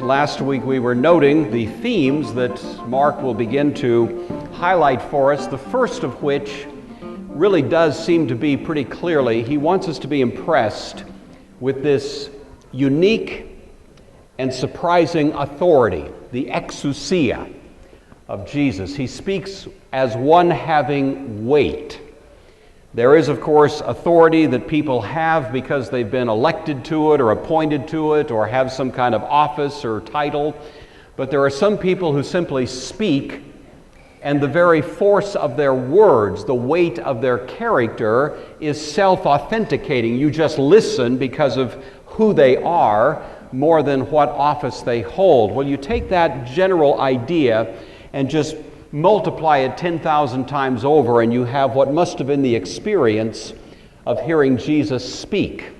last week we were noting the themes that Mark will begin to highlight for us, the first of which really does seem to be pretty clearly, he wants us to be impressed with this unique and surprising authority, the exousia of Jesus. He speaks as one having weight. There is, of course, authority that people have because they've been elected to it or appointed to it or have some kind of office or title. But there are some people who simply speak, and the very force of their words, the weight of their character, is self-authenticating. You just listen because of who they are more than what office they hold. Well, you take that general idea and just multiply it 10,000 times over, and you have what must have been the experience of hearing Jesus speak.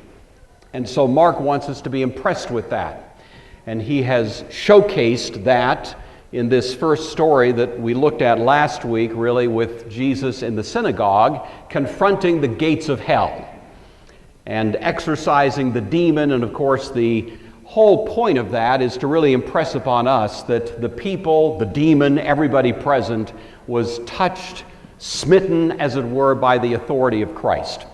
And so Mark wants us to be impressed with that. And he has showcased that in this first story that we looked at last week, really, with Jesus in the synagogue, confronting the gates of hell and exorcising the demon. And of course, the whole point of that is to really impress upon us that the people, the demon, everybody present was touched, smitten, as it were, by the authority of Christ.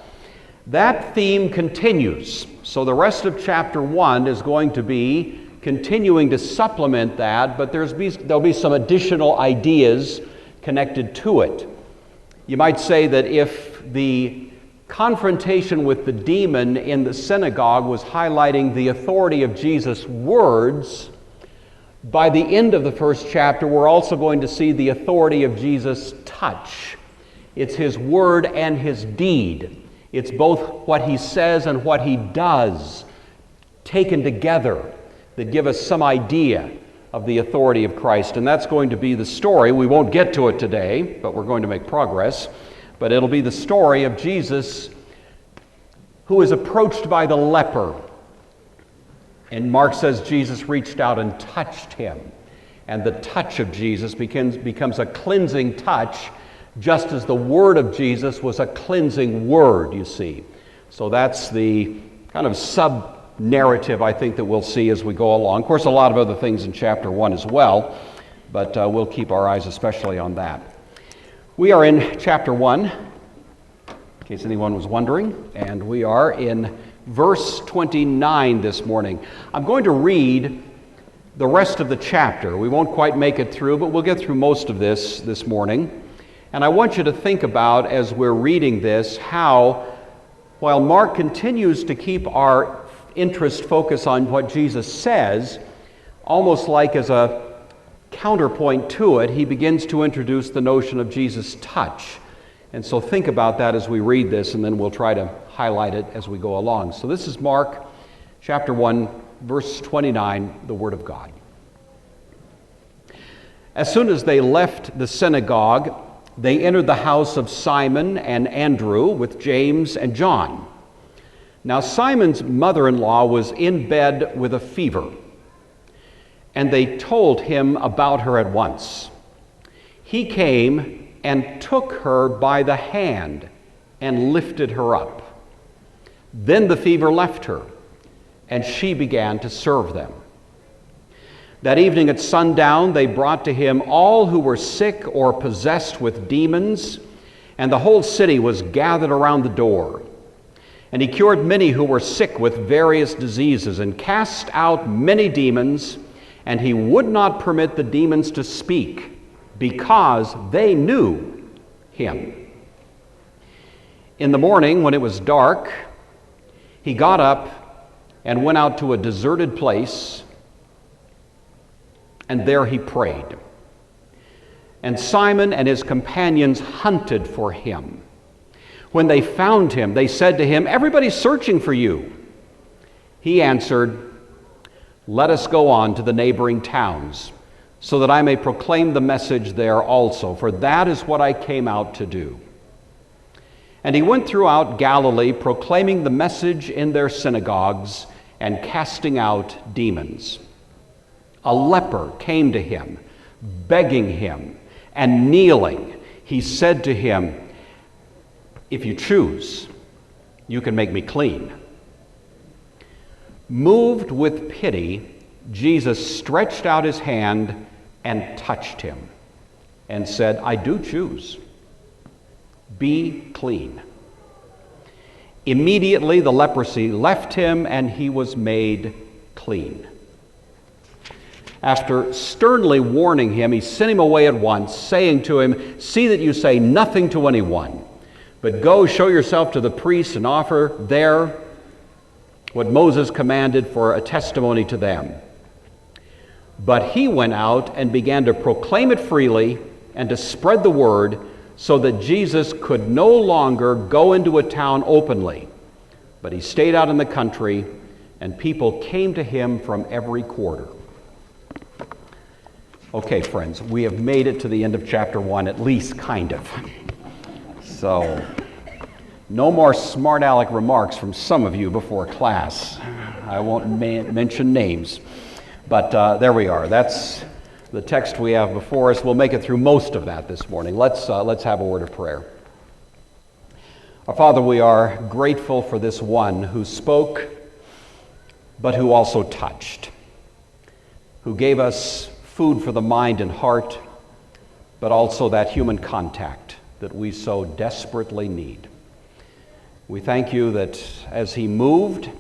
That theme continues. So the rest of chapter 1 is going to be continuing to supplement that, but there'll be some additional ideas connected to it. You might say that if the confrontation with the demon in the synagogue was highlighting the authority of Jesus' words, by the end of the first chapter, we're also going to see the authority of Jesus' touch. It's his word and his deed. It's both what he says and what he does taken together that give us some idea of the authority of Christ. And that's going to be the story. We won't get to it today, but we're going to make progress. But it'll be the story of Jesus who is approached by the leper. And Mark says Jesus reached out and touched him. And the touch of Jesus becomes a cleansing touch, just as the word of Jesus was a cleansing word, you see. So that's the kind of sub-narrative, I think, that we'll see as we go along. Of course, a lot of other things in chapter 1 as well, but we'll keep our eyes especially on that. We are in chapter 1, in case anyone was wondering, and we are in verse 29 this morning. I'm going to read the rest of the chapter. We won't quite make it through, but we'll get through most of this morning. And I want you to think about, as we're reading this, how, while Mark continues to keep our interest focused on what Jesus says, almost like as a counterpoint to it, he begins to introduce the notion of Jesus' touch. And so think about that as we read this, and then we'll try to highlight it as we go along. So this is Mark chapter 1, verse 29, the Word of God. As soon as they left the synagogue, they entered the house of Simon and Andrew with James and John. Now Simon's mother-in-law was in bed with a fever, and they told him about her at once. He came and took her by the hand and lifted her up. Then the fever left her, and she began to serve them. That evening at sundown, they brought to him all who were sick or possessed with demons, and the whole city was gathered around the door. And he cured many who were sick with various diseases and cast out many demons, and he would not permit the demons to speak because they knew him. In the morning, when it was dark, he got up and went out to a deserted place, and there he prayed. And Simon and his companions hunted for him. When they found him, they said to him, "Everybody's searching for you." He answered, "Let us go on to the neighboring towns, so that I may proclaim the message there also, for that is what I came out to do." And he went throughout Galilee, proclaiming the message in their synagogues and casting out demons. A leper came to him, begging him, and kneeling, he said to him, "If you choose, you can make me clean." Moved with pity, Jesus stretched out his hand and touched him and said, "I do choose. Be clean." Immediately the leprosy left him and he was made clean. After sternly warning him, he sent him away at once, saying to him, "See that you say nothing to anyone, but go show yourself to the priest and offer there what Moses commanded for a testimony to them." But he went out and began to proclaim it freely and to spread the word, so that Jesus could no longer go into a town openly, but he stayed out in the country, and people came to him from every quarter. Okay, friends, we have made it to the end of chapter 1, at least kind of. So, no more smart aleck remarks from some of you before class. I won't mention names, but there we are. That's the text we have before us. We'll make it through most of that this morning. Let's have a word of prayer. Our Father, we are grateful for this one who spoke, but who also touched, who gave us food for the mind and heart, but also that human contact that we so desperately need. We thank you that as he moved,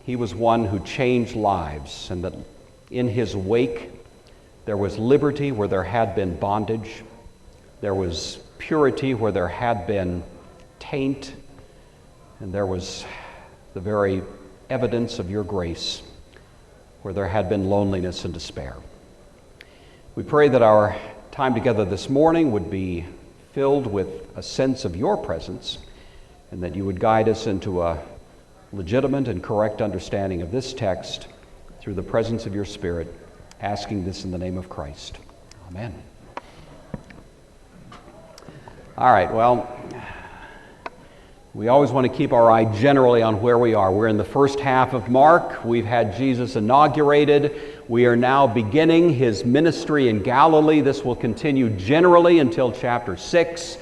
he was one who changed lives, and that in his wake, there was liberty where there had been bondage. There was purity where there had been taint. And there was the very evidence of your grace where there had been loneliness and despair. We pray that our time together this morning would be filled with a sense of your presence, and that you would guide us into a legitimate and correct understanding of this text through the presence of your Spirit, asking this in the name of Christ. Amen. All right, well, we always want to keep our eye generally on where we are. We're in the first half of Mark. We've had Jesus inaugurated. We are now beginning his ministry in Galilee. This will continue generally until chapter 6.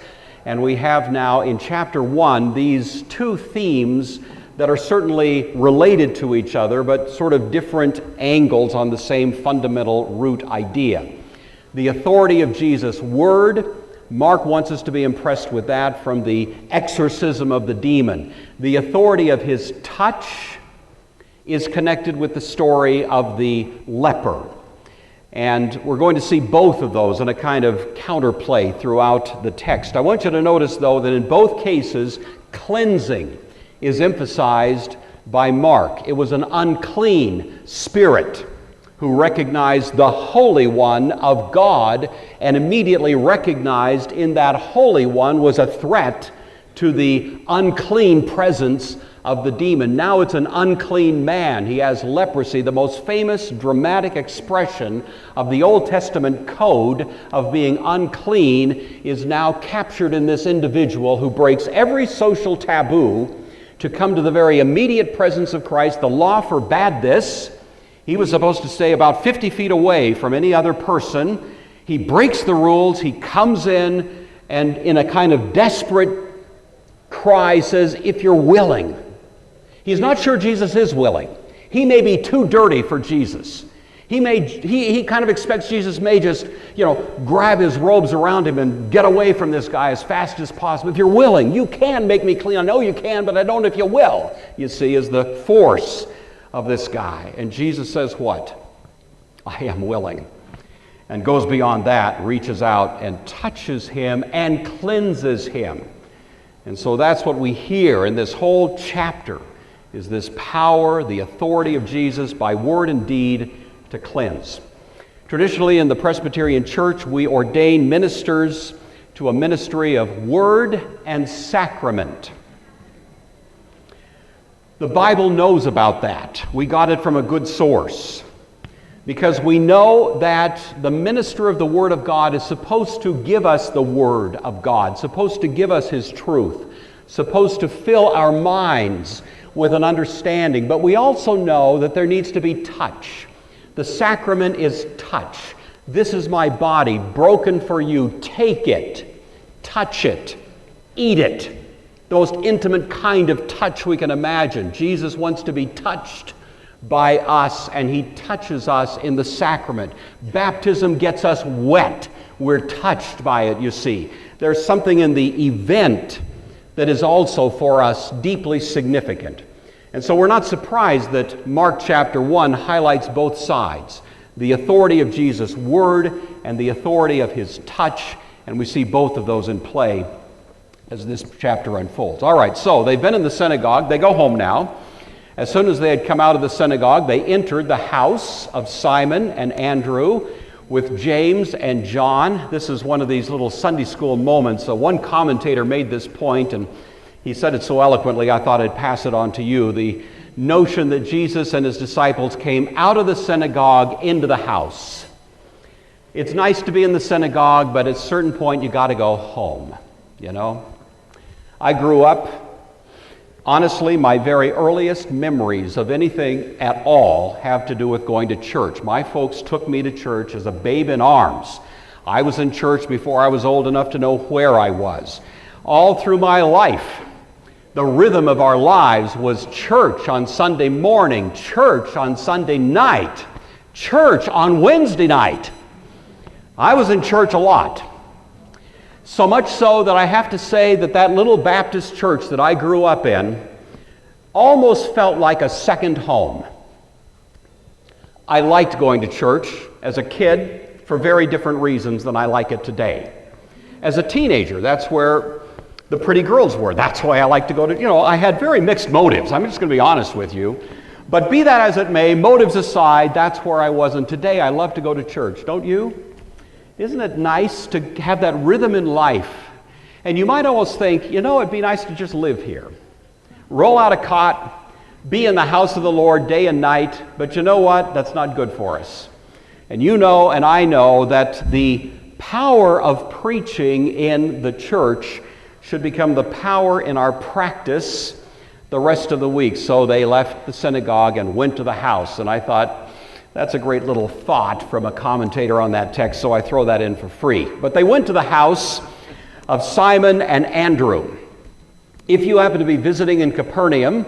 And we have now in chapter 1 these two themes that are certainly related to each other, but sort of different angles on the same fundamental root idea. The authority of Jesus' word. Mark wants us to be impressed with that from the exorcism of the demon. The authority of his touch is connected with the story of the leper. And we're going to see both of those in a kind of counterplay throughout the text. I want you to notice, though, that in both cases, cleansing is emphasized by Mark. It was an unclean spirit who recognized the Holy One of God, and immediately recognized in that Holy One was a threat to the unclean presence of the demon. Now it's an unclean man. He has leprosy, the most famous dramatic expression of the Old Testament code of being unclean is now captured in this individual who breaks every social taboo to come to the very immediate presence of Christ. The law forbade this. He was supposed to stay about 50 feet away from any other person. He breaks the rules. He comes in and in a kind of desperate cry says, "If you're willing." He's not sure Jesus is willing. He may be too dirty for Jesus. He kind of expects Jesus may just, grab his robes around him and get away from this guy as fast as possible. "If you're willing, you can make me clean. I know you can, but I don't if you will." You see, is the force of this guy. And Jesus says what? "I am willing." And goes beyond that, reaches out and touches him and cleanses him. And so that's what we hear in this whole chapter, is this power, the authority of Jesus by word and deed to cleanse. Traditionally in the Presbyterian Church, we ordain ministers to a ministry of word and sacrament. The Bible knows about that. We got it from a good source, because we know that the minister of the Word of God is supposed to give us the Word of God, supposed to give us His truth, supposed to fill our minds with an understanding. But we also know that there needs to be touch. The sacrament is touch. This is my body broken for you. Take it, touch it, eat it. The most intimate kind of touch we can imagine. Jesus wants to be touched by us, and he touches us in the sacrament. Baptism gets us wet. We're touched by it, you see. There's something in the event that is also for us deeply significant. And so we're not surprised that Mark chapter 1 highlights both sides, the authority of Jesus' word and the authority of his touch, and we see both of those in play as this chapter unfolds. All right, so they've been in the synagogue. They go home now. As soon as they had come out of the synagogue, they entered the house of Simon and Andrew with James and John. This is one of these little Sunday school moments. One commentator made this point, and he said it so eloquently, I thought I'd pass it on to you. The notion that Jesus and his disciples came out of the synagogue into the house. It's nice to be in the synagogue, but at a certain point you got to go home, you know. I grew up, honestly, my very earliest memories of anything at all have to do with going to church. My folks took me to church as a babe in arms. I was in church before I was old enough to know where I was. All through my life, the rhythm of our lives was church on Sunday morning, church on Sunday night, church on Wednesday night. I was in church a lot. So much so that I have to say that that little Baptist church that I grew up in almost felt like a second home. I liked going to church as a kid for very different reasons than I like it today. As a teenager, that's where the pretty girls were. That's why I like to go to, I had very mixed motives. I'm just going to be honest with you. But be that as it may, motives aside, that's where I was. And today I love to go to church, don't you? Isn't it nice to have that rhythm in life? And you might almost think, it'd be nice to just live here. Roll out a cot, be in the house of the Lord day and night, but you know what? That's not good for us. And you know and I know that the power of preaching in the church should become the power in our practice the rest of the week. So they left the synagogue and went to the house, and I thought, that's a great little thought from a commentator on that text, so I throw that in for free. But they went to the house of Simon and Andrew. If you happen to be visiting in Capernaum,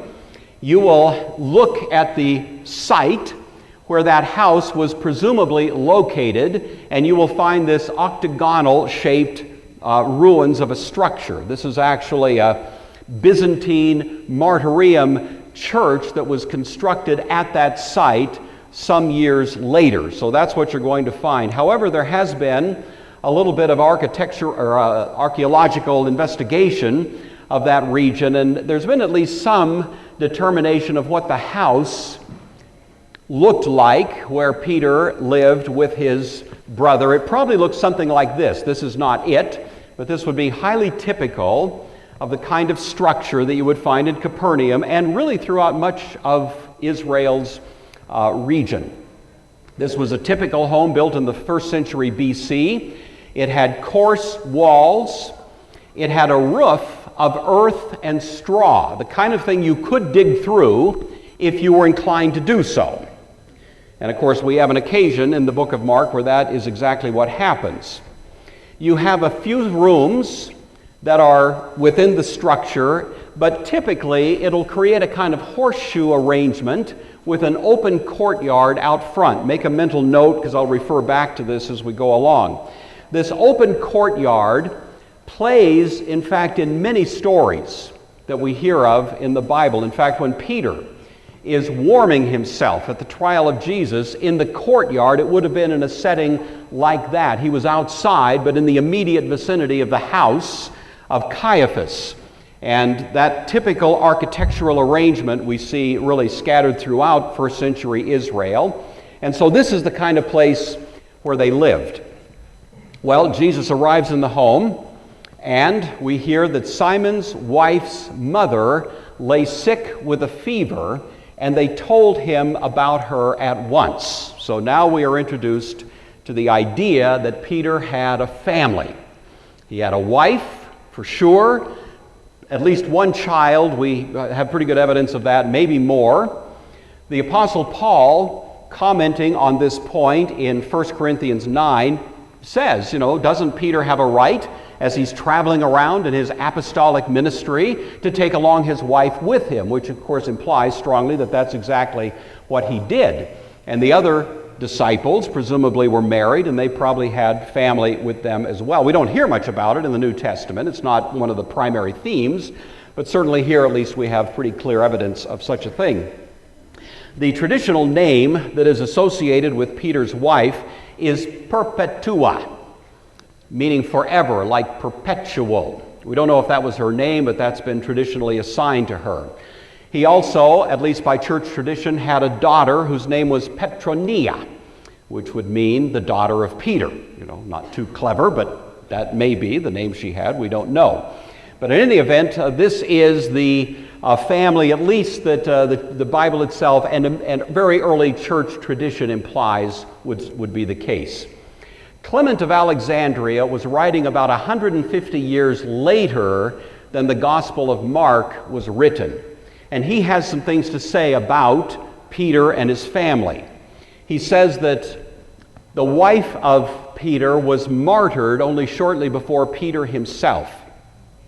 you will look at the site where that house was presumably located, and you will find this octagonal-shaped ruins of a structure. This is actually a Byzantine martyrium church that was constructed at that site some years later. So that's what you're going to find. However, there has been a little bit of architecture or archaeological investigation of that region, and there's been at least some determination of what the house looked like where Peter lived with his brother. It probably looks something like this. This is not it, but this would be highly typical of the kind of structure that you would find in Capernaum and really throughout much of Israel's region. This was a typical home built in the 1st century BC. It had coarse walls. It had a roof of earth and straw, the kind of thing you could dig through if you were inclined to do so. And of course, we have an occasion in the book of Mark where that is exactly what happens. You have a few rooms that are within the structure, but typically it'll create a kind of horseshoe arrangement with an open courtyard out front. Make a mental note, because I'll refer back to this as we go along. This open courtyard plays, in fact, in many stories that we hear of in the Bible. In fact, when Peter is warming himself at the trial of Jesus in the courtyard, it would have been in a setting like that. He was outside, but in the immediate vicinity of the house of Caiaphas. And that typical architectural arrangement we see really scattered throughout 1st century Israel. And so this is the kind of place where they lived. Well, Jesus arrives in the home, and we hear that Simon's wife's mother lay sick with a fever, and they told him about her at once. So now we are introduced to the idea that Peter had a family. He had a wife, for sure, at least one child. We have pretty good evidence of that, maybe more. The Apostle Paul, commenting on this point in 1 Corinthians 9, says, doesn't Peter have a right as he's traveling around in his apostolic ministry to take along his wife with him, which of course implies strongly that that's exactly what he did. And the other disciples presumably were married, and they probably had family with them as well. We don't hear much about it in the New Testament. It's not one of the primary themes, but certainly here at least we have pretty clear evidence of such a thing. The traditional name that is associated with Peter's wife is Perpetua, meaning forever, like perpetual. We don't know if that was her name, but that's been traditionally assigned to her. He also, at least by church tradition, had a daughter whose name was Petronia, which would mean the daughter of Peter. Not too clever, but that may be the name she had. We don't know. But in any event, this is the family, at least that the Bible itself and very early church tradition implies would be the case. Clement of Alexandria was writing about 150 years later than the Gospel of Mark was written. And he has some things to say about Peter and his family. He says that the wife of Peter was martyred only shortly before Peter himself.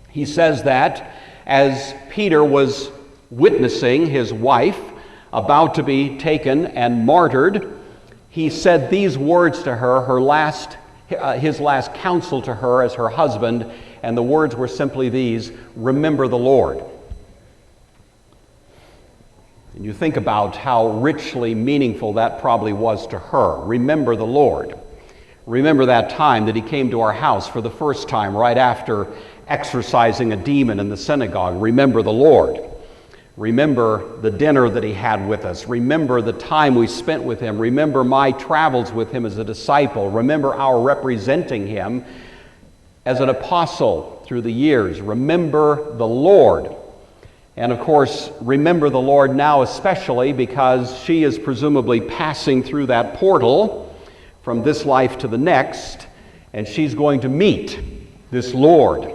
He says that as Peter was witnessing his wife about to be taken and martyred, he said these words to her, his last counsel to her as her husband, and the words were simply these: "Remember the Lord." And you think about how richly meaningful that probably was to her. Remember the Lord. Remember that time that he came to our house for the first time right after exorcising a demon in the synagogue. Remember the Lord. Remember the dinner that he had with us. Remember the time we spent with him. Remember my travels with him as a disciple. Remember our representing him as an apostle through the years. Remember the Lord. And of course, remember the Lord now especially because she is presumably passing through that portal from this life to the next, and she's going to meet this Lord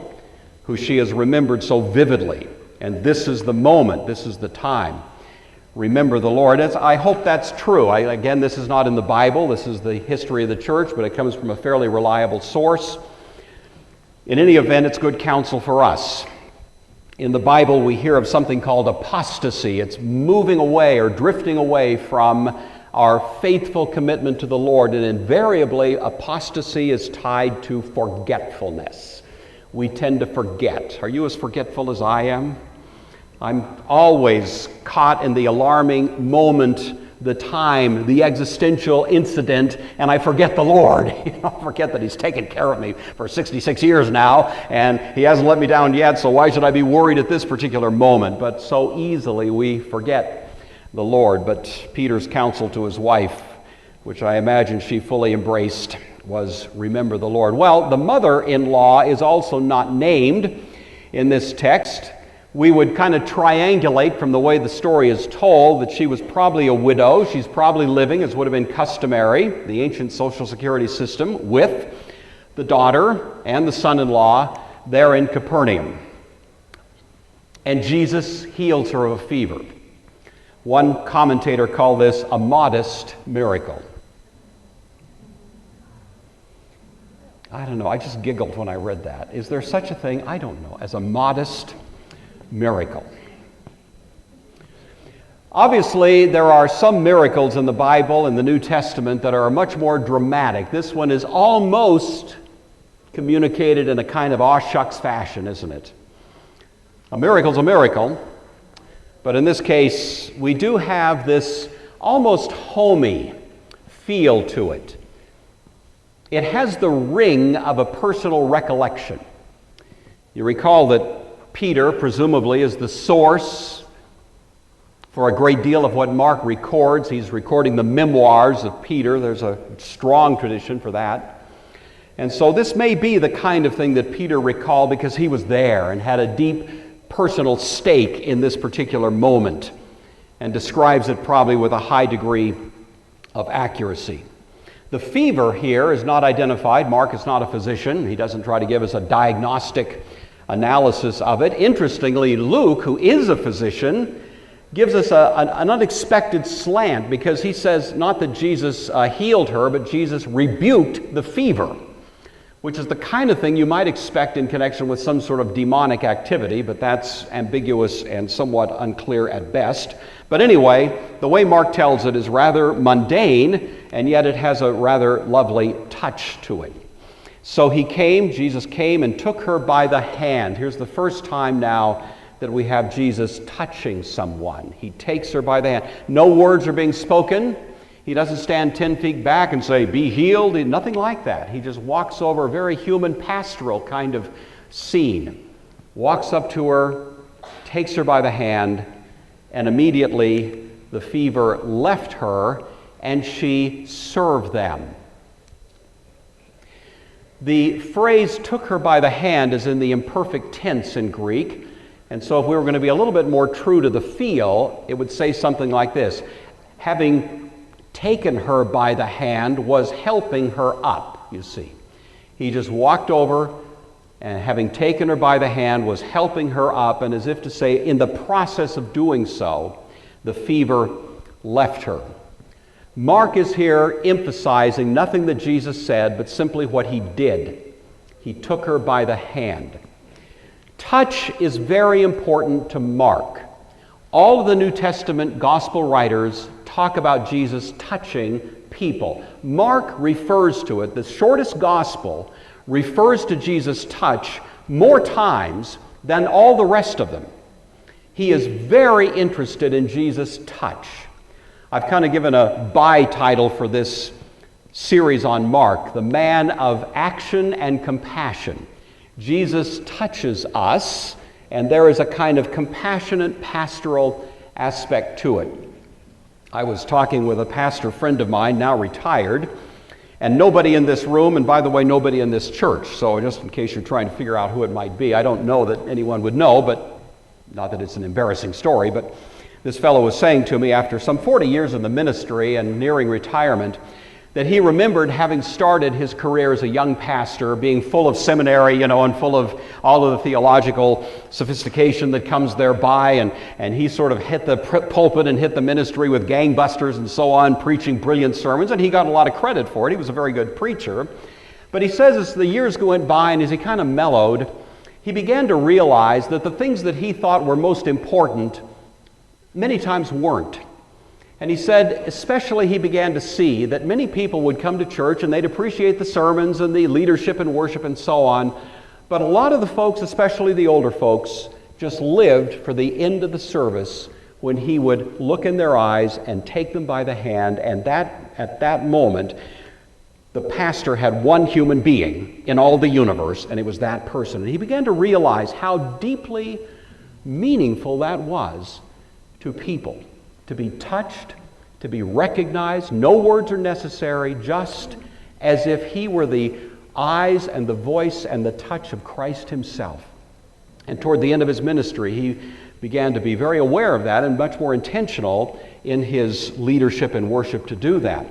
who she has remembered so vividly. And this is the moment, this is the time. Remember the Lord. I hope that's true. Again, this is not in the Bible, this is the history of the church, but it comes from a fairly reliable source. In any event, it's good counsel for us. In the Bible, we hear of something called apostasy. It's moving away or drifting away from our faithful commitment to the Lord. And invariably, apostasy is tied to forgetfulness. We tend to forget. Are you as forgetful as I am? I'm always caught in the alarming moment, the time, the existential incident, and I forget the Lord. I forget that he's taken care of me for 66 years now, and he hasn't let me down yet, so why should I be worried at this particular moment? But so easily we forget the Lord. But Peter's counsel to his wife, which I imagine she fully embraced, was remember the Lord. Well, the mother-in-law is also not named in this text. We would kind of triangulate from the way the story is told that she was probably a widow. She's probably living, as would have been customary, the ancient social security system, with the daughter and the son-in-law there in Capernaum. And Jesus heals her of a fever. One commentator called this a modest miracle. I don't know, I just giggled when I read that. Is there such a thing, I don't know, as a modest miracle? Obviously, there are some miracles in the Bible, in the New Testament, that are much more dramatic. This one is almost communicated in a kind of aw shucks fashion, isn't it? A miracle's a miracle, but in this case, we do have this almost homey feel to it. It has the ring of a personal recollection. You recall that Peter, presumably, is the source for a great deal of what Mark records. He's recording the memoirs of Peter. There's a strong tradition for that. And so this may be the kind of thing that Peter recalled because he was there and had a deep personal stake in this particular moment and describes it probably with a high degree of accuracy. The fever here is not identified. Mark is not a physician. He doesn't try to give us a diagnostic analysis of it. Interestingly, Luke, who is a physician, gives us an unexpected slant because he says not that Jesus healed her, but Jesus rebuked the fever, which is the kind of thing you might expect in connection with some sort of demonic activity, but that's ambiguous and somewhat unclear at best. But anyway, the way Mark tells it is rather mundane, and yet it has a rather lovely touch to it. So Jesus came and took her by the hand. Here's the first time now that we have Jesus touching someone. He takes her by the hand. No words are being spoken. He doesn't stand 10 feet back and say, "Be healed." Nothing like that. He just walks over, a very human pastoral kind of scene. Walks up to her, takes her by the hand, and immediately the fever left her and she served them. The phrase "took her by the hand" is in the imperfect tense in Greek, and so if we were going to be a little bit more true to the feel, it would say something like this: having taken her by the hand was helping her up, you see. He just walked over and having taken her by the hand was helping her up, and as if to say, in the process of doing so, the fever left her. Mark is here emphasizing nothing that Jesus said, but simply what he did. He took her by the hand. Touch is very important to Mark. All of the New Testament gospel writers talk about Jesus touching people. Mark refers to it, the shortest gospel refers to Jesus' touch more times than all the rest of them. He is very interested in Jesus' touch. I've kind of given a by title for this series on Mark, the man of action and compassion. Jesus touches us, and there is a kind of compassionate pastoral aspect to it. I was talking with a pastor friend of mine, now retired, and nobody in this room, and by the way, nobody in this church, so just in case you're trying to figure out who it might be, I don't know that anyone would know, but not that it's an embarrassing story, but this fellow was saying to me after some 40 years in the ministry and nearing retirement that he remembered having started his career as a young pastor, being full of seminary, and full of all of the theological sophistication that comes thereby, and he sort of hit the pulpit and hit the ministry with gangbusters and so on, preaching brilliant sermons, and he got a lot of credit for it. He was a very good preacher. But he says as the years went by and as he kind of mellowed, he began to realize that the things that he thought were most important many times weren't. And he said, especially he began to see that many people would come to church and they'd appreciate the sermons and the leadership and worship and so on, but a lot of the folks, especially the older folks, just lived for the end of the service when he would look in their eyes and take them by the hand, and at that moment, the pastor had one human being in all the universe, and it was that person. And he began to realize how deeply meaningful that was to people, to be touched, to be recognized. No words are necessary, just as if he were the eyes and the voice and the touch of Christ himself. And toward the end of his ministry, he began to be very aware of that and much more intentional in his leadership and worship to do that.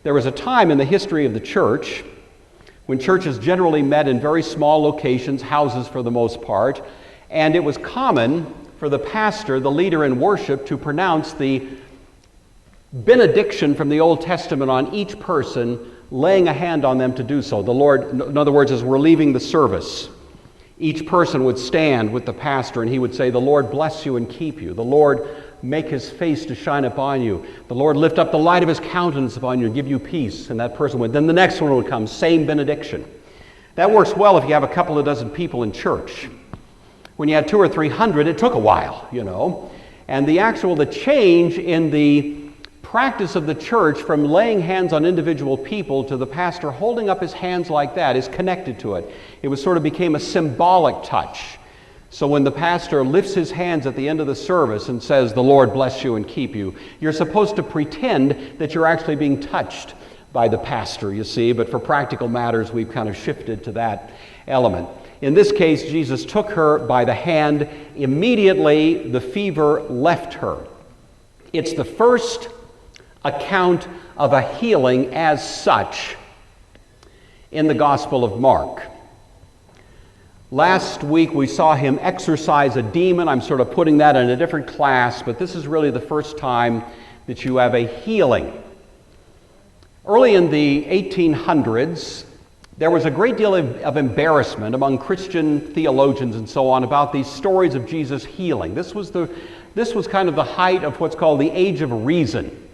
There was a time in the history of the church when churches generally met in very small locations, houses for the most part, and it was common for the pastor, the leader in worship, to pronounce the benediction from the Old Testament on each person, laying a hand on them to do so. The Lord, in other words, as we're leaving the service, each person would stand with the pastor and he would say, "The Lord bless you and keep you. The Lord make his face to shine upon you. The Lord lift up the light of his countenance upon you and give you peace." And that person would. Then the next one would come, same benediction. That works well if you have a couple of dozen people in church. When you had 200 or 300, it took a while, And the change in the practice of the church from laying hands on individual people to the pastor holding up his hands like that is connected to it. It sort of became a symbolic touch. So when the pastor lifts his hands at the end of the service and says, "The Lord bless you and keep you," you're supposed to pretend that you're actually being touched by the pastor, you see, but for practical matters, we've kind of shifted to that element. In this case, Jesus took her by the hand. Immediately, the fever left her. It's the first account of a healing as such in the Gospel of Mark. Last week, we saw him exorcise a demon. I'm sort of putting that in a different class, but this is really the first time that you have a healing. Early in the 1800s, There was a great deal of embarrassment among Christian theologians and so on about these stories of Jesus healing. This was kind of the height of what's called the age of reason,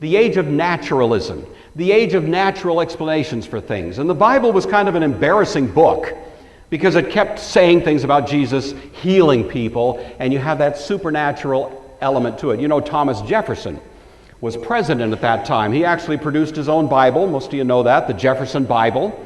the age of naturalism, the age of natural explanations for things. And the Bible was kind of an embarrassing book because it kept saying things about Jesus healing people, and you have that supernatural element to it. You know, Thomas Jefferson was president at that time. He actually produced his own Bible. Most of you know that, the Jefferson Bible.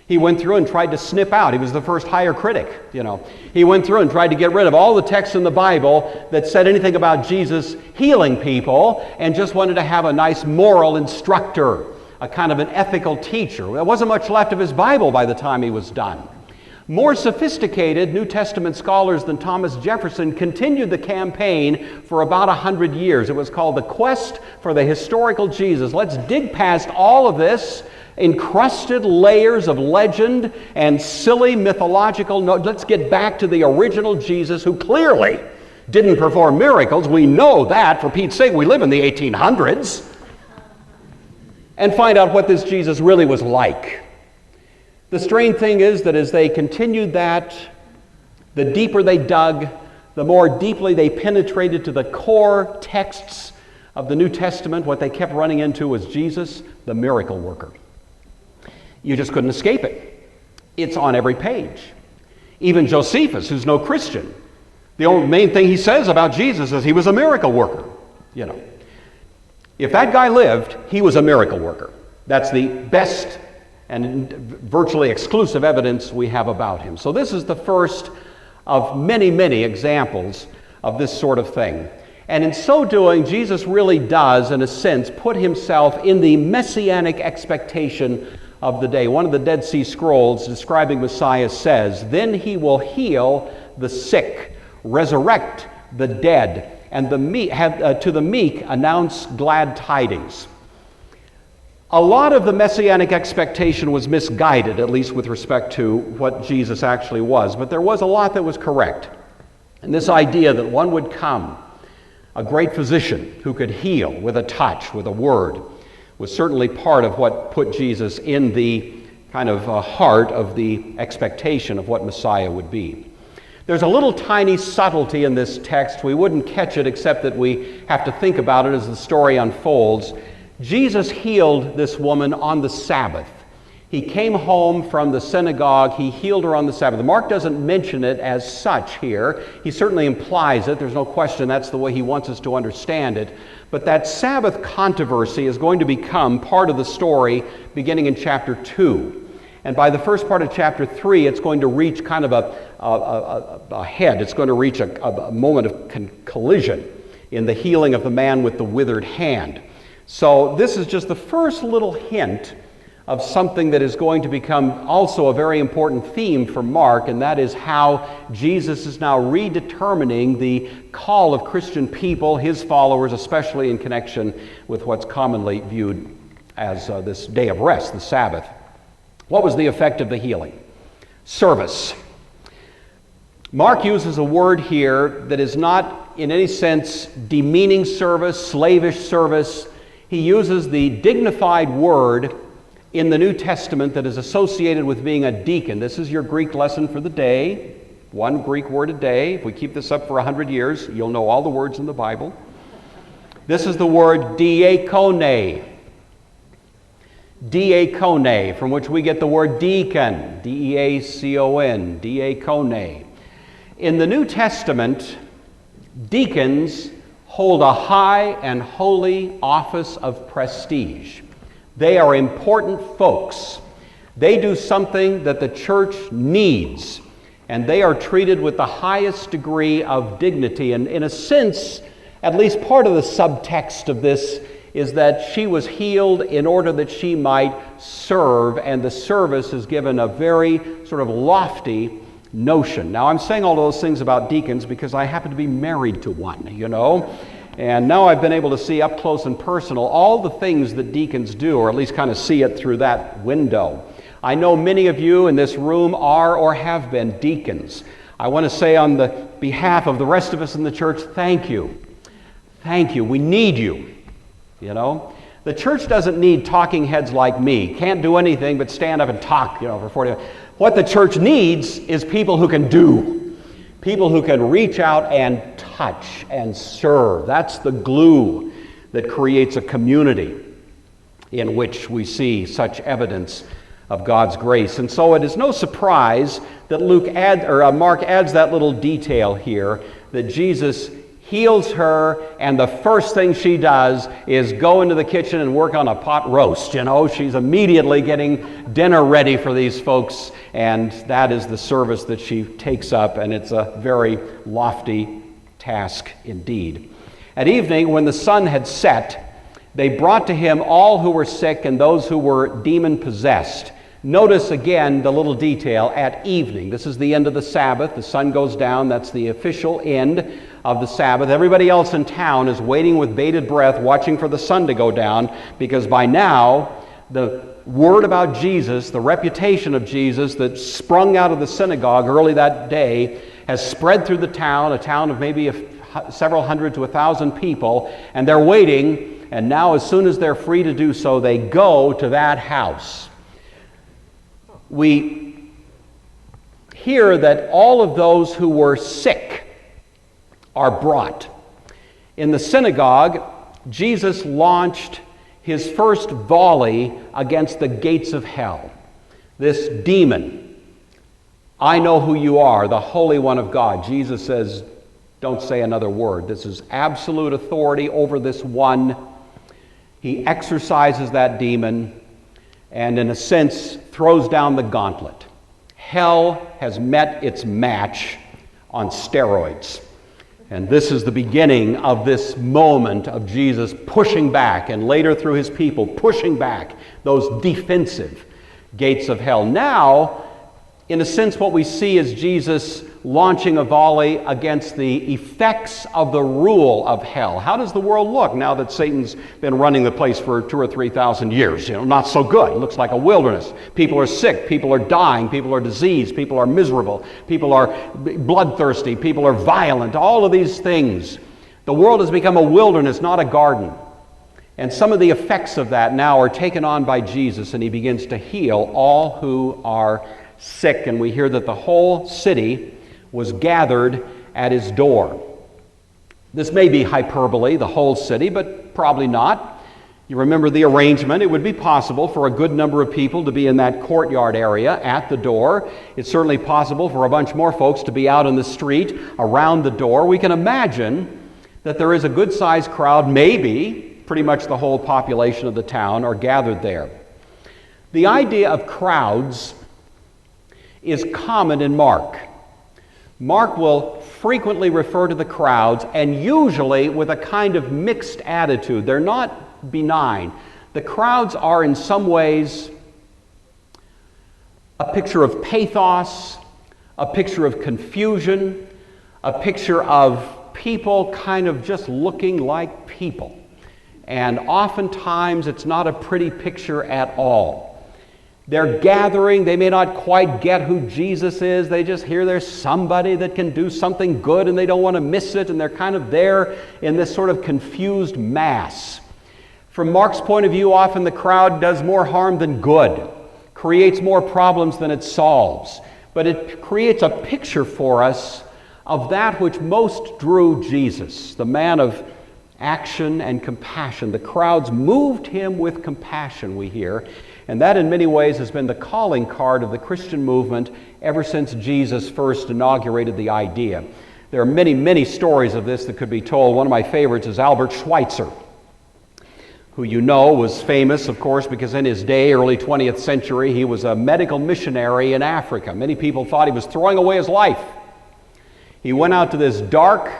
He went through and tried to snip out. He was the first higher critic, you know. He went through and tried to get rid of all the texts in the Bible that said anything about Jesus healing people and just wanted to have a nice moral instructor, a kind of an ethical teacher. There wasn't much left of his Bible by the time he was done. More sophisticated New Testament scholars than Thomas Jefferson continued the campaign for about 100 years. It was called the Quest for the Historical Jesus. Let's dig past all of this encrusted layers of legend and silly mythological let's get back to the original Jesus who clearly didn't perform miracles. We know that, for Pete's sake. We live in the 1800s. And find out what this Jesus really was like. The strange thing is that as they continued that, the deeper they dug, the more deeply they penetrated to the core texts of the New Testament. What they kept running into was Jesus, the miracle worker. You just couldn't escape it. It's on every page. Even Josephus, who's no Christian, the only main thing he says about Jesus is he was a miracle worker. You know, if that guy lived, he was a miracle worker. That's the best and virtually exclusive evidence we have about him. So this is the first of many, many examples of this sort of thing. And in so doing, Jesus really does, in a sense, put himself in the messianic expectation of the day. One of the Dead Sea Scrolls describing Messiah says, "Then he will heal the sick, resurrect the dead, and to the meek announce glad tidings." A lot of the messianic expectation was misguided, at least with respect to what Jesus actually was, but there was a lot that was correct. And this idea that one would come, a great physician who could heal with a touch, with a word, was certainly part of what put Jesus in the kind of heart of the expectation of what Messiah would be. There's a little tiny subtlety in this text. We wouldn't catch it except that we have to think about it as the story unfolds. Jesus healed this woman on the Sabbath. He came home from the synagogue. He healed her on the Sabbath. Mark doesn't mention it as such here. He certainly implies it. There's no question that's the way he wants us to understand it. But that Sabbath controversy is going to become part of the story beginning in chapter 2. And by the first part of chapter 3, it's going to reach kind of a head. It's going to reach a moment of collision in the healing of the man with the withered hand. So this is just the first little hint of something that is going to become also a very important theme for Mark, and that is how Jesus is now redetermining the call of Christian people, his followers, especially in connection with what's commonly viewed as this day of rest, the Sabbath. What was the effect of the healing? Service. Mark uses a word here that is not in any sense demeaning service, slavish service. He uses the dignified word in the New Testament that is associated with being a deacon. This is your Greek lesson for the day. One Greek word a day. If we keep this up for 100 years, you'll know all the words in the Bible. This is the word diakone. Diakone, from which we get the word deacon. D-E-A-C-O-N. Diakone. In the New Testament, deacons hold a high and holy office of prestige. They are important folks. They do something that the church needs, and they are treated with the highest degree of dignity. And in a sense, at least part of the subtext of this is that she was healed in order that she might serve, and the service is given a very sort of lofty notion. Now, I'm saying all those things about deacons because I happen to be married to one, you know. And now I've been able to see up close and personal all the things that deacons do, or at least kind of see it through that window. I know many of you in this room are or have been deacons. I want to say on the behalf of the rest of us in the church, thank you. Thank you. We need you, you know. The church doesn't need talking heads like me. Can't do anything but stand up and talk, for 40 minutes. What the church needs is people who can do. People who can reach out and touch and serve. That's the glue that creates a community in which we see such evidence of God's grace. And so it is no surprise that Mark adds that little detail here, that Jesus heals her, and the first thing she does is go into the kitchen and work on a pot roast. She's immediately getting dinner ready for these folks, and that is the service that she takes up, and it's a very lofty task indeed. At evening, when the sun had set, they brought to him all who were sick and those who were demon-possessed. Notice again the little detail, at evening. This is the end of the Sabbath. The sun goes down. That's the official end of the Sabbath. Everybody else in town is waiting with bated breath, watching for the sun to go down, because by now the word about Jesus, the reputation of Jesus that sprung out of the synagogue early that day, has spread through the town, a town of maybe several hundred to 1,000 people, and they're waiting, and now as soon as they're free to do so, they go to that house. We hear that all of those who were sick are brought. In the synagogue, Jesus launched his first volley against the gates of hell. This demon, I know who you are, the Holy One of God. Jesus says, don't say another word. This is absolute authority over this one. He exorcises that demon and in a sense throws down the gauntlet. Hell has met its match on steroids. And this is the beginning of this moment of Jesus pushing back, and later through his people pushing back those defensive gates of hell. Now, in a sense, what we see is Jesus launching a volley against the effects of the rule of hell. How does the world look now that Satan's been running the place for 2,000 or 3,000 years? Not so good. It looks like a wilderness. People are sick. People are dying. People are diseased. People are miserable. People are bloodthirsty. People are violent. All of these things. The world has become a wilderness, not a garden. And some of the effects of that now are taken on by Jesus, and he begins to heal all who are sick. And we hear that the whole city was gathered at his door. This may be hyperbole, the whole city, but probably not. You remember the arrangement. It would be possible for a good number of people to be in that courtyard area at the door. It's certainly possible for a bunch more folks to be out in the street around the door. We can imagine that there is a good-sized crowd, maybe pretty much the whole population of the town are gathered there. The idea of crowds is common in Mark. Mark will frequently refer to the crowds, and usually with a kind of mixed attitude. They're not benign. The crowds are in some ways a picture of pathos, a picture of confusion, a picture of people kind of just looking like people. And oftentimes it's not a pretty picture at all. They're gathering. They may not quite get who Jesus is. They just hear there's somebody that can do something good, and they don't want to miss it, and they're kind of there in this sort of confused mass. From Mark's point of view, often the crowd does more harm than good, creates more problems than it solves. But it creates a picture for us of that which most drew Jesus, the man of action and compassion. The crowds moved him with compassion, we hear. And that in many ways has been the calling card of the Christian movement ever since Jesus first inaugurated the idea. There are many, many stories of this that could be told. One of my favorites is Albert Schweitzer, who you know was famous, of course, because in his day, early 20th century, he was a medical missionary in Africa. Many people thought he was throwing away his life. He went out to this dark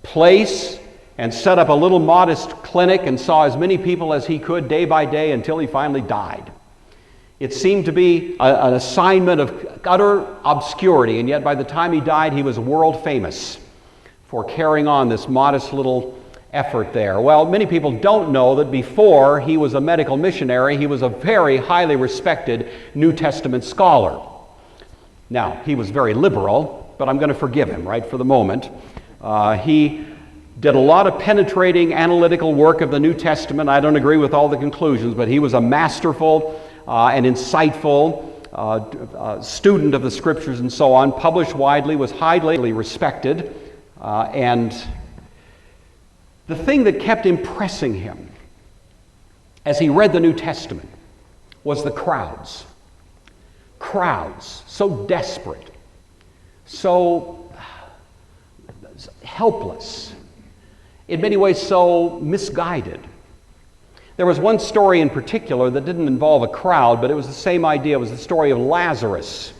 place and set up a little modest clinic and saw as many people as he could day by day until he finally died. It seemed to be an assignment of utter obscurity, and yet by the time he died, he was world famous for carrying on this modest little effort there. Well, many people don't know that before he was a medical missionary, he was a very highly respected New Testament scholar. Now, he was very liberal, but I'm going to forgive him, right, for the moment. He did a lot of penetrating analytical work of the New Testament. I don't agree with all the conclusions, but he was a masterful and insightful student of the Scriptures and so on, published widely, was highly respected, and the thing that kept impressing him as he read the New Testament was the crowds. Crowds, so desperate, so helpless, in many ways so misguided. There was one story in particular that didn't involve a crowd, but it was the same idea. It was the story of Lazarus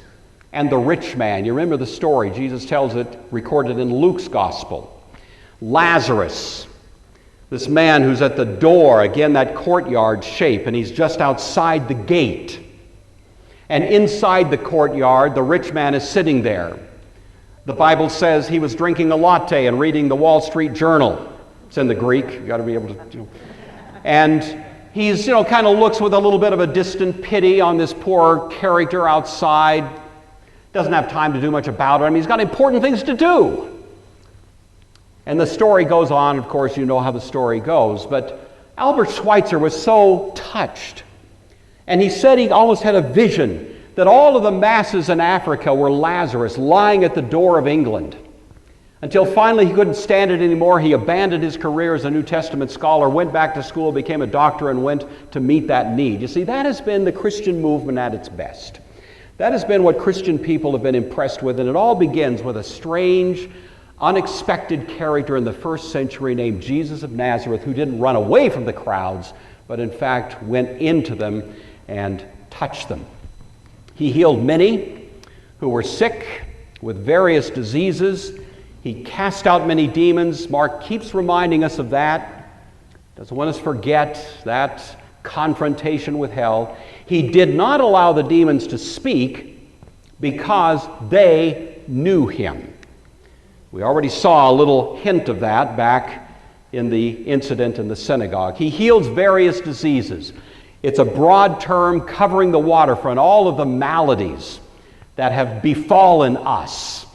and the rich man. You remember the story. Jesus tells it, recorded in Luke's gospel. Lazarus, this man who's at the door, again that courtyard shape, and he's just outside the gate. And inside the courtyard, the rich man is sitting there. The Bible says he was drinking a latte and reading the Wall Street Journal. It's in the Greek. You've got to be able to, And he's, kind of looks with a little bit of a distant pity on this poor character outside. Doesn't have time to do much about it. I mean, he's got important things to do. And the story goes on. Of course, you know how the story goes. But Albert Schweitzer was so touched. And he said he almost had a vision that all of the masses in Africa were Lazarus lying at the door of England. Until finally he couldn't stand it anymore. He abandoned his career as a New Testament scholar, went back to school, became a doctor, and went to meet that need. You see, that has been the Christian movement at its best. That has been what Christian people have been impressed with, and it all begins with a strange, unexpected character in the first century named Jesus of Nazareth, who didn't run away from the crowds, but in fact went into them and touched them. He healed many who were sick with various diseases. He cast out many demons. Mark keeps reminding us of that. Doesn't want us to forget that confrontation with hell. He did not allow the demons to speak because they knew him. We already saw a little hint of that back in the incident in the synagogue. He heals various diseases. It's a broad term covering the waterfront, all of the maladies that have befallen us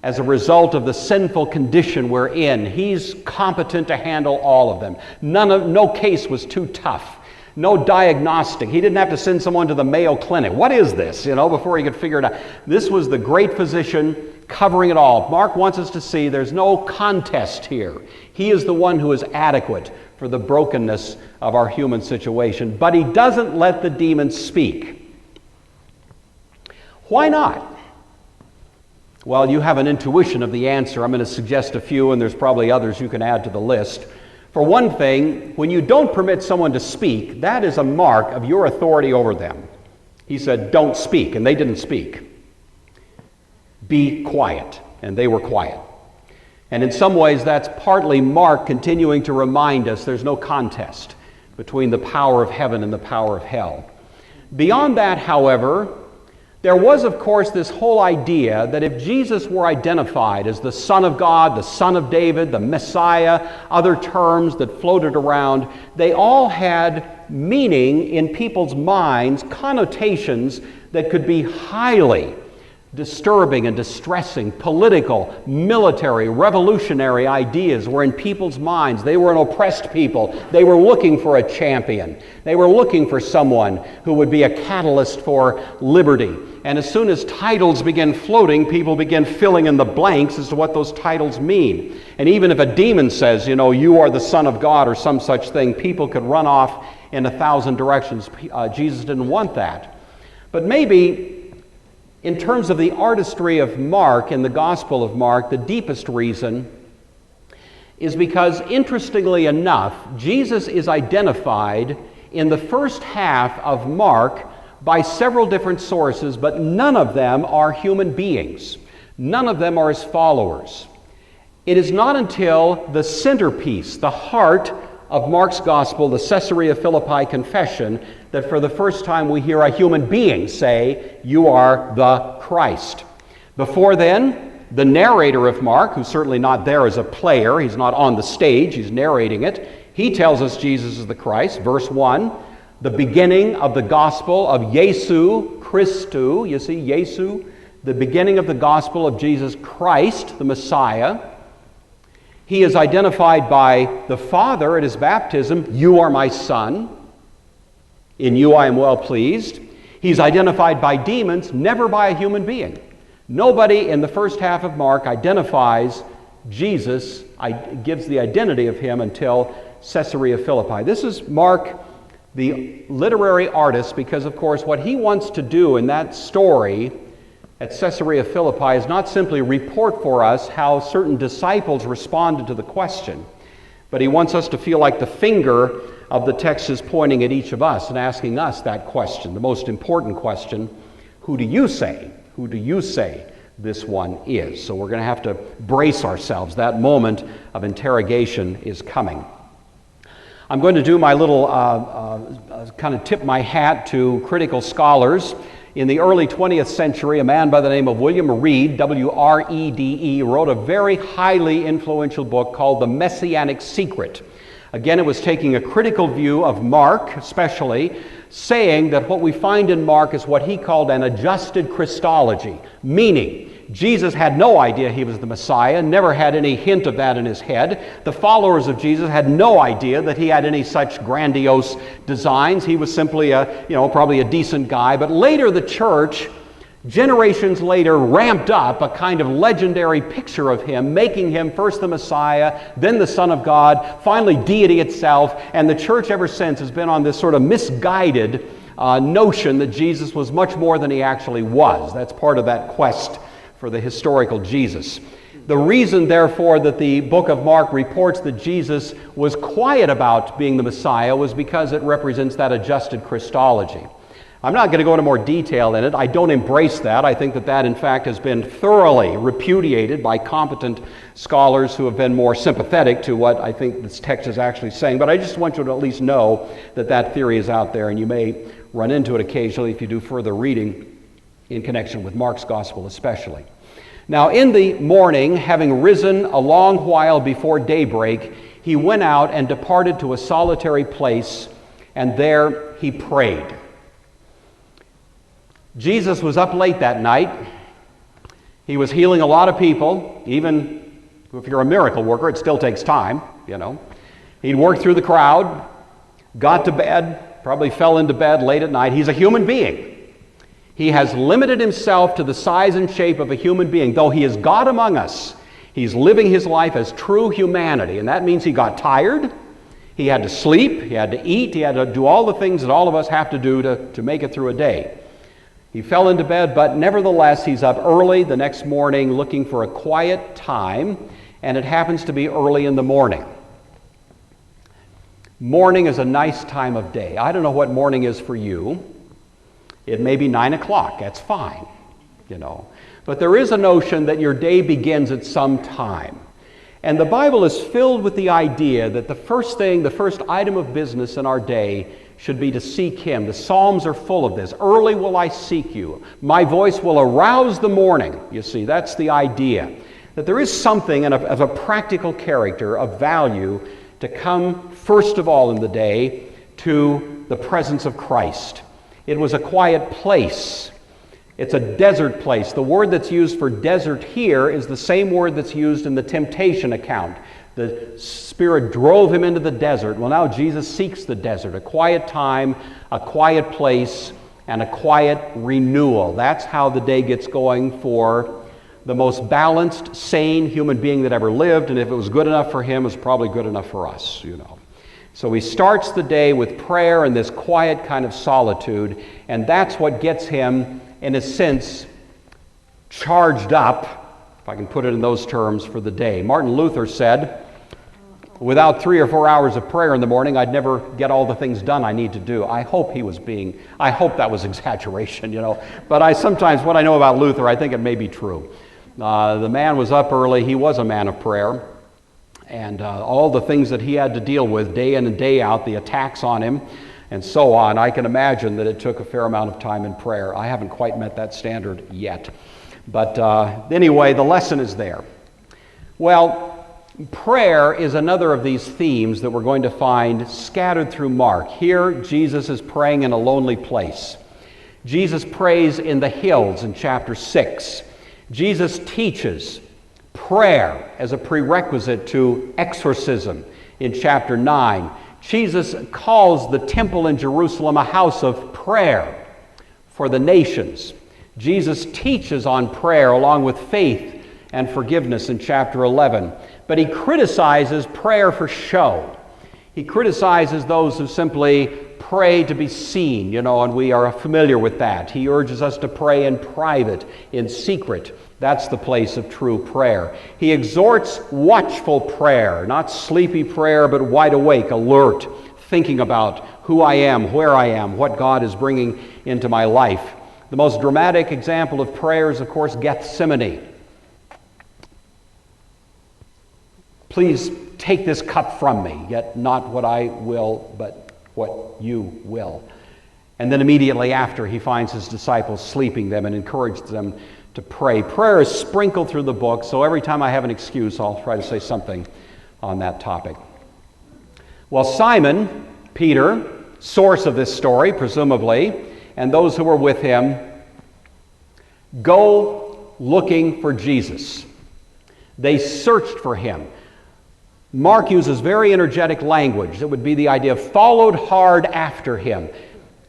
as a result of the sinful condition we're in. He's competent to handle all of them. No case was too tough. No diagnostic. He didn't have to send someone to the Mayo Clinic. What is this? Before he could figure it out. This was the great physician covering it all. Mark wants us to see there's no contest here. He is the one who is adequate for the brokenness of our human situation. But he doesn't let the demons speak. Why not? Well, you have an intuition of the answer. I'm going to suggest a few, and there's probably others you can add to the list. For one thing, when you don't permit someone to speak, that is a mark of your authority over them. He said, don't speak, and they didn't speak. Be quiet, and they were quiet. And in some ways, that's partly Mark continuing to remind us there's no contest between the power of heaven and the power of hell. Beyond that, however, there was, of course, this whole idea that if Jesus were identified as the Son of God, the Son of David, the Messiah, other terms that floated around, they all had meaning in people's minds, connotations that could be highly disturbing and distressing. Political, military, revolutionary ideas were in people's minds. They were an oppressed people. They were looking for a champion. They were looking for someone who would be a catalyst for liberty. And as soon as titles begin floating, people begin filling in the blanks as to what those titles mean. And even if a demon says, you are the Son of God or some such thing, people could run off in 1,000 directions. Jesus didn't want that. But maybe in terms of the artistry of Mark and the Gospel of Mark, the deepest reason is because, interestingly enough, Jesus is identified in the first half of Mark by several different sources, but none of them are human beings. None of them are his followers. It is not until the centerpiece, the heart of Mark's Gospel, the Caesarea Philippi Confession, that for the first time we hear a human being say, "You are the Christ." Before then, the narrator of Mark, who's certainly not there as a player, he's not on the stage, he's narrating it, he tells us Jesus is the Christ. Verse 1, the beginning of the Gospel of Jesu Christu, you see, Jesu, the beginning of the Gospel of Jesus Christ, the Messiah. He is identified by the Father at his baptism. You are my Son. In you I am well pleased. He's identified by demons, never by a human being. Nobody in the first half of Mark identifies Jesus, gives the identity of him until Caesarea Philippi. This is Mark, the literary artist, because, of course, what he wants to do in that story at Caesarea Philippi is not simply report for us how certain disciples responded to the question, but he wants us to feel like the finger of the text is pointing at each of us and asking us that question, the most important question: who do you say? Who do you say this one is? So we're going to have to brace ourselves. That moment of interrogation is coming. I'm going to do my little kind of tip my hat to critical scholars. In the early 20th century, a man by the name of William Reed, W-R-E-D-E, wrote a very highly influential book called The Messianic Secret. Again, it was taking a critical view of Mark, especially, saying that what we find in Mark is what he called an adjusted Christology, meaning Jesus had no idea he was the Messiah, never had any hint of that in his head. The followers of Jesus had no idea that he had any such grandiose designs. He was simply probably a decent guy. But later the church, generations later, ramped up a kind of legendary picture of him, making him first the Messiah, then the Son of God, finally deity itself. And the church ever since has been on this sort of misguided notion that Jesus was much more than he actually was. That's part of that quest for the historical Jesus. The reason, therefore, that the book of Mark reports that Jesus was quiet about being the Messiah was because it represents that adjusted Christology. I'm not going to go into more detail in it. I don't embrace that. I think that in fact, has been thoroughly repudiated by competent scholars who have been more sympathetic to what I think this text is actually saying. But I just want you to at least know that theory is out there, and you may run into it occasionally if you do further reading in connection with Mark's gospel especially. Now, in the morning, having risen a long while before daybreak, he went out and departed to a solitary place, and there he prayed. Jesus was up late that night. He was healing a lot of people. Even if you're a miracle worker, it still takes time, He'd worked through the crowd, got to bed, probably fell into bed late at night. He's a human being. He has limited himself to the size and shape of a human being. Though he is God among us, he's living his life as true humanity. And that means he got tired, he had to sleep, he had to eat, he had to do all the things that all of us have to do to make it through a day. He fell into bed, but nevertheless, he's up early the next morning looking for a quiet time, and it happens to be early in the morning. Morning is a nice time of day. I don't know what morning is for you. It may be 9 o'clock. That's fine, But there is a notion that your day begins at some time. And the Bible is filled with the idea that the first item of business in our day should be to seek Him. The Psalms are full of this. Early will I seek you. My voice will arouse the morning. You see, that's the idea. That there is something of a practical character, of value, to come first of all in the day to the presence of Christ. It was a quiet place. It's a desert place. The word that's used for desert here is the same word that's used in the temptation account. The Spirit drove him into the desert. Well, now Jesus seeks the desert, a quiet time, a quiet place, and a quiet renewal. That's how the day gets going for the most balanced, sane human being that ever lived. And if it was good enough for him, it was probably good enough for us, So he starts the day with prayer and this quiet kind of solitude, and that's what gets him, in a sense, charged up, if I can put it in those terms, for the day. Martin Luther said, without 3 or 4 hours of prayer in the morning, I'd never get all the things done I need to do. I hope that was exaggeration, But sometimes what I know about Luther, I think it may be true. The man was up early. He was a man of prayer. And all the things that he had to deal with day in and day out, the attacks on him, and so on, I can imagine that it took a fair amount of time in prayer. I haven't quite met that standard yet. But anyway, the lesson is there. Well, prayer is another of these themes that we're going to find scattered through Mark. Here, Jesus is praying in a lonely place. Jesus prays in the hills in chapter 6. Jesus teaches prayer as a prerequisite to exorcism in chapter 9. Jesus calls the temple in Jerusalem a house of prayer for the nations. Jesus teaches on prayer along with faith and forgiveness in chapter 11. But he criticizes prayer for show. He criticizes those who simply pray to be seen, and we are familiar with that. He urges us to pray in private, in secret. That's the place of true prayer. He exhorts watchful prayer, not sleepy prayer, but wide awake, alert, thinking about who I am, where I am, what God is bringing into my life. The most dramatic example of prayer is, of course, Gethsemane. Please take this cup from me, yet not what I will, but what you will. And then immediately after, he finds his disciples sleeping them and encourages them to pray. Prayer is sprinkled through the book, so every time I have an excuse, I'll try to say something on that topic. Well, Simon, Peter, source of this story, presumably, and those who were with him, go looking for Jesus. They searched for him. Mark uses very energetic language. That would be the idea of followed hard after him,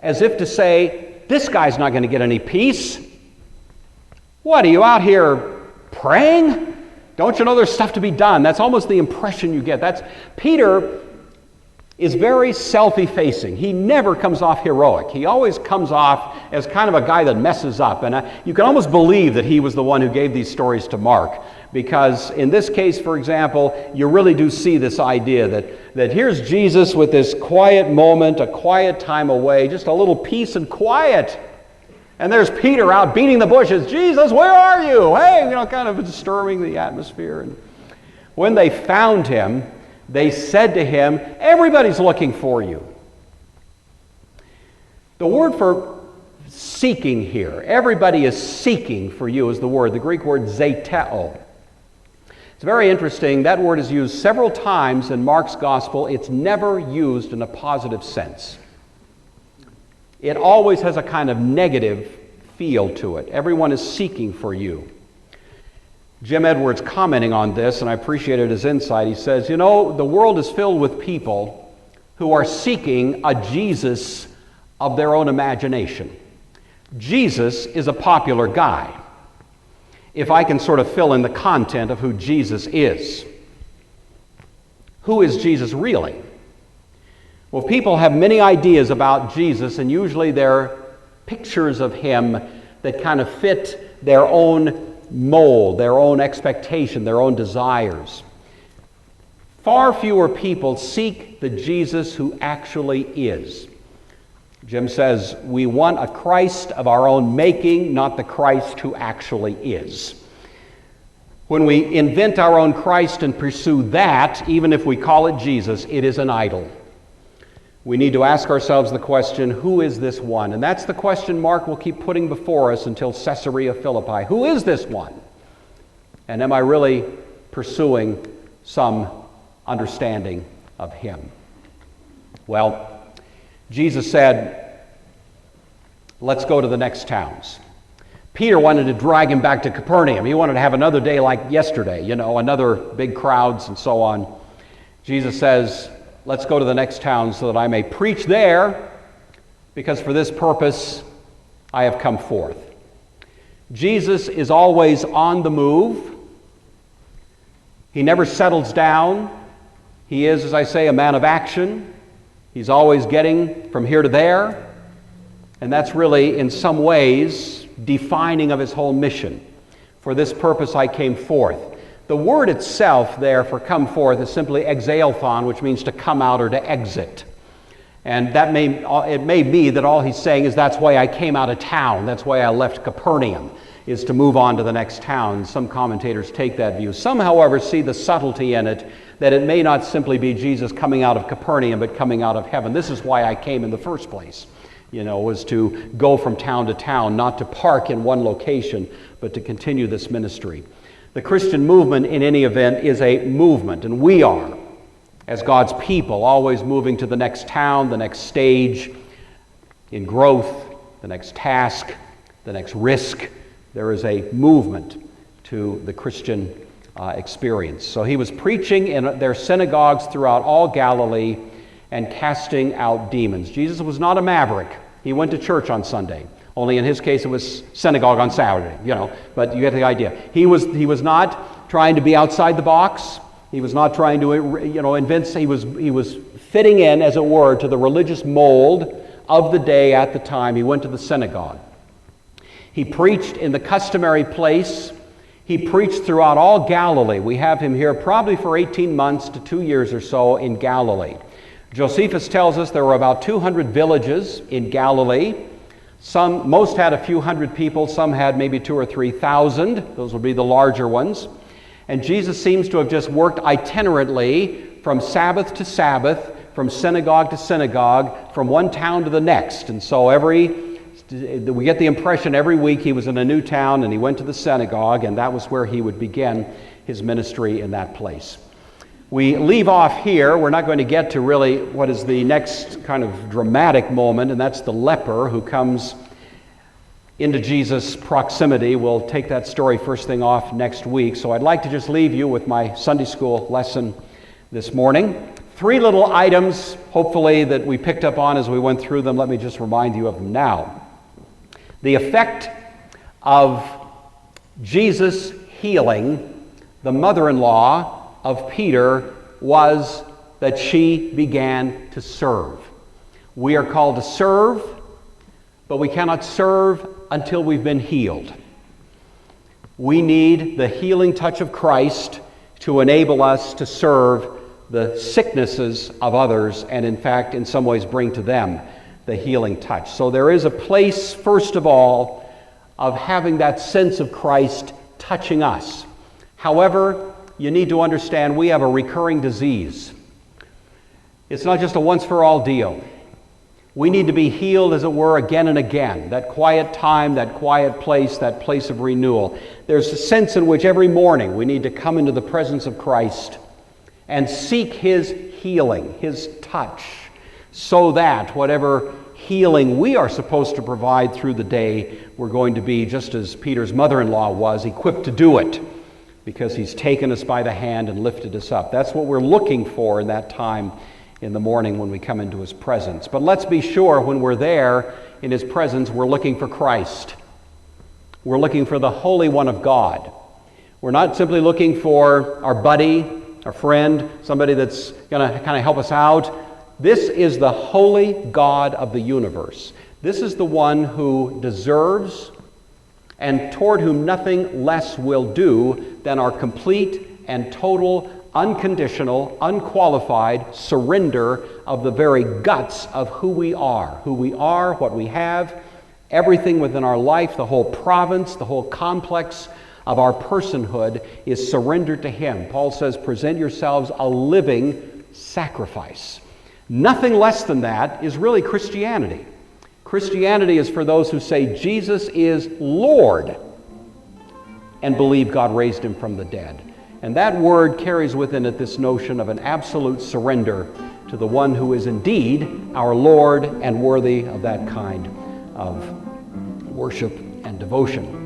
as if to say, this guy's not going to get any peace. What, are you out here praying? Don't you know there's stuff to be done? That's almost the impression you get. Peter is very self-effacing. He never comes off heroic. He always comes off as kind of a guy that messes up. And you can almost believe that he was the one who gave these stories to Mark. Because in this case, for example, you really do see this idea that here's Jesus with this quiet moment, a quiet time away, just a little peace and quiet. And there's Peter out beating the bushes. Jesus, where are you? Hey, kind of disturbing the atmosphere. And when they found him, they said to him, everybody's looking for you. The word for seeking here, everybody is seeking for you is the word, the Greek word zeteo. It's very interesting. That word is used several times in Mark's gospel. It's never used in a positive sense. It always has a kind of negative feel to it. Everyone is seeking for you. Jim Edwards, commenting on this, and I appreciated his insight, he says, the world is filled with people who are seeking a Jesus of their own imagination. Jesus is a popular guy, if I can sort of fill in the content of who Jesus is. Who is Jesus really? Well, people have many ideas about Jesus, and usually they're pictures of him that kind of fit their own mold, their own expectation, their own desires. Far fewer people seek the Jesus who actually is. Jim says, we want a Christ of our own making, not the Christ who actually is. When we invent our own Christ and pursue that, even if we call it Jesus, it is an idol. We need to ask ourselves the question, who is this one? And that's the question Mark will keep putting before us until Caesarea Philippi. Who is this one? And am I really pursuing some understanding of him? Well, Jesus said, let's go to the next towns. Peter wanted to drag him back to Capernaum. He wanted to have another day like yesterday, another big crowds and so on. Jesus says, let's go to the next town so that I may preach there, because for this purpose I have come forth. Jesus is always on the move. He never settles down. He is, as I say, a man of action. He's always getting from here to there. And that's really, in some ways, defining of his whole mission. For this purpose I came forth. The word itself there for come forth is simply exalthon, which means to come out or to exit. And it may be that all he's saying is that's why I came out of town. That's why I left Capernaum, is to move on to the next town. Some commentators take that view. Some, however, see the subtlety in it, that it may not simply be Jesus coming out of Capernaum, but coming out of heaven. This is why I came in the first place, was to go from town to town, not to park in one location, but to continue this ministry. The Christian movement, in any event, is a movement, and we are, as God's people, always moving to the next town, the next stage in growth, the next task, the next risk. There is a movement to the Christian experience. So he was preaching in their synagogues throughout all Galilee and casting out demons. Jesus was not a maverick. He went to church on Sunday. Only in his case it was synagogue on Saturday, but you get the idea. He was not trying to be outside the box. He was not trying to invent. He was fitting in, as it were, to the religious mold of the day at the time. He went to the synagogue. He preached in the customary place. He preached throughout all Galilee. We have him here probably for 18 months to 2 years or so in Galilee. Josephus tells us there were about 200 villages in Galilee. Most had a few hundred people, some had maybe 2,000 or 3,000. Those would be the larger ones. And Jesus seems to have just worked itinerantly from Sabbath to Sabbath, from synagogue to synagogue, from one town to the next. And so we get the impression every week he was in a new town and he went to the synagogue, and that was where he would begin his ministry in that place. We leave off here. We're not going to get to really what is the next kind of dramatic moment, and that's the leper who comes into Jesus' proximity. We'll take that story first thing off next week. So I'd like to just leave you with my Sunday school lesson this morning. 3 little items, hopefully, that we picked up on as we went through them. Let me just remind you of them now. The effect of Jesus healing the mother-in-law of Peter was that she began to serve. We are called to serve, but we cannot serve until we've been healed. We need the healing touch of Christ to enable us to serve the sicknesses of others, and in fact, in some ways, bring to them the healing touch. So there is a place, first of all, of having that sense of Christ touching us. However, you need to understand we have a recurring disease. It's not just a once-for-all deal. We need to be healed, as it were, again and again. That quiet time, that quiet place, that place of renewal. There's a sense in which every morning we need to come into the presence of Christ and seek His healing, His touch, so that whatever healing we are supposed to provide through the day, we're going to be, just as Peter's mother-in-law was, equipped to do it, because He's taken us by the hand and lifted us up. That's what we're looking for in that time in the morning when we come into His presence. But let's be sure when we're there in His presence, we're looking for Christ. We're looking for the Holy One of God. We're not simply looking for our buddy, our friend, somebody that's going to kind of help us out. This is the holy God of the universe. This is the one who deserves and toward whom nothing less will do than our complete and total, unconditional, unqualified surrender of the very guts of who we are, what we have, everything within our life, the whole province, the whole complex of our personhood is surrendered to Him. Paul says, present yourselves a living sacrifice. Nothing less than that is really Christianity. Christianity is for those who say Jesus is Lord and believe God raised Him from the dead. And that word carries within it this notion of an absolute surrender to the one who is indeed our Lord and worthy of that kind of worship and devotion.